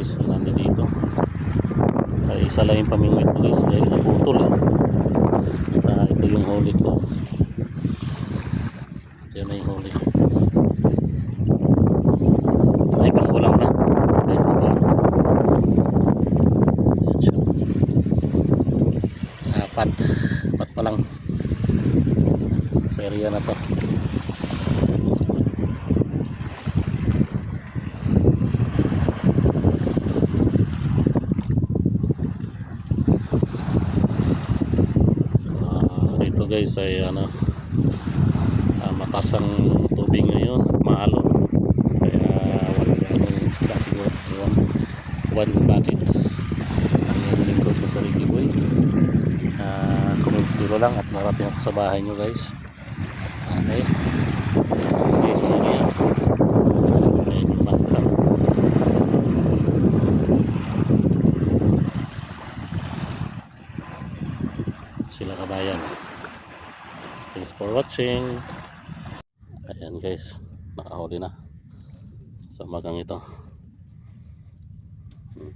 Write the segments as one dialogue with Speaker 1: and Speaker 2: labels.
Speaker 1: guys, nandito dito. Ay, isa lang yung pamingwit ko guys dahil naputol eh. At ito yung huli ko. Yan na yung huli ko. Ay, pangulam na. Ay, papa. Yan siya. Apat pa lang sa area na to. Dito guys ay matasang tubig ngayon, maalon, kaya wala ganong isda siguro. One bakit ang lingkod ko sa Ricky Boy. Kumipiro lang at narating ako sa bahay nyo guys. Okay guys, ano yan, ayun yung background. Sila kabayan. Thanks for watching. Ayan guys, nakahuli na sa umagang ito.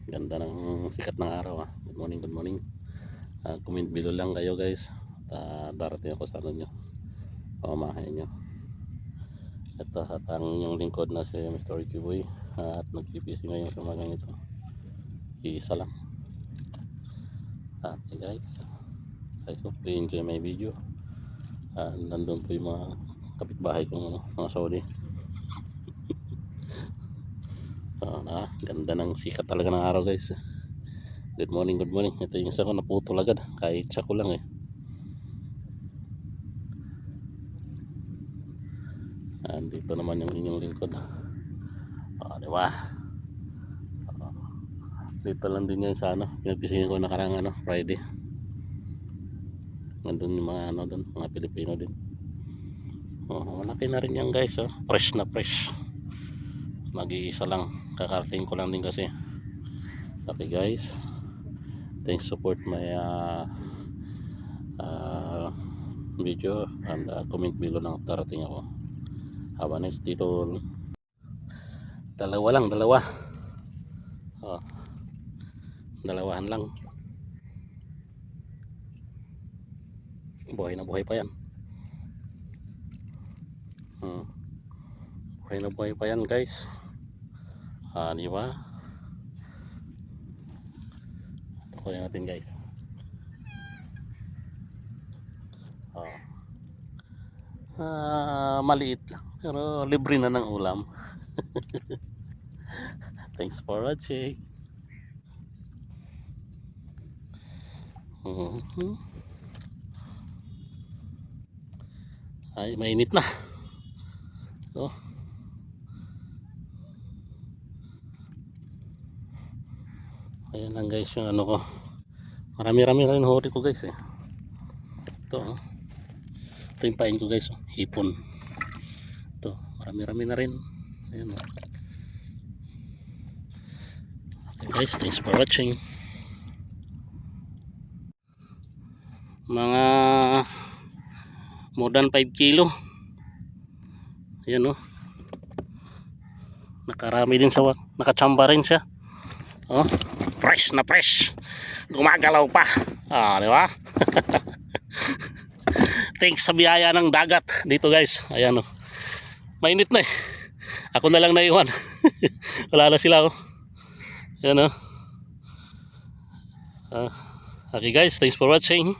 Speaker 1: Ganda ng sikat ng araw. Good morning, good morning. Comment below lang kayo guys. Darating ako sa ano nyo, pamamahay nyo. Ito at ang inyong lingkod na si Mr. Ricky Boy, at nagpipisi ngayon sa umagang ito. Isa lang. Okay guys, I hope you enjoy my video. Nandun po yung mga kapitbahay kong mga Saudi. Ganda ng sikat talaga ng araw guys. Good morning, good morning. Ito yung isa ko naputol agad kahit siya ko lang eh. Dito naman yung inyong lingkod. Diba? Dito lang din yan sa pinagpisingin ko nakarang Friday. Nandun yung mga doon, mga Pilipino din. Malaki na rin yan guys. Fresh na fresh. Mag-iisa lang, kakarating ko lang din kasi. Okay guys, thanks support my video and comment below lang darating ako. Have a nice dito. Dalawa lang, dalawahan lang. Buhay na buhay pa yan. Buhay na buhay pa yan guys. Di ba? Tukunin natin guys. Maliit lang pero libre na ng ulam. Thanks for watching. Ay, mainit na. Ayan lang guys yung ko. Marami-rami rin huli ko guys eh. Ito yung pain ko guys, hipon. Ito, marami-rami na rin. Ayan Okay guys, thanks for watching. Mga more than 5 kilo. Ayan nakarami din sa nakachamba rin siya. Fresh na fresh. Gumagalaw pa. Di ba? Thanks sa biyaya ng dagat dito guys. Ayan mainit na eh. Ako na lang naiwan. Wala na sila Ayan Okay guys, thanks for watching.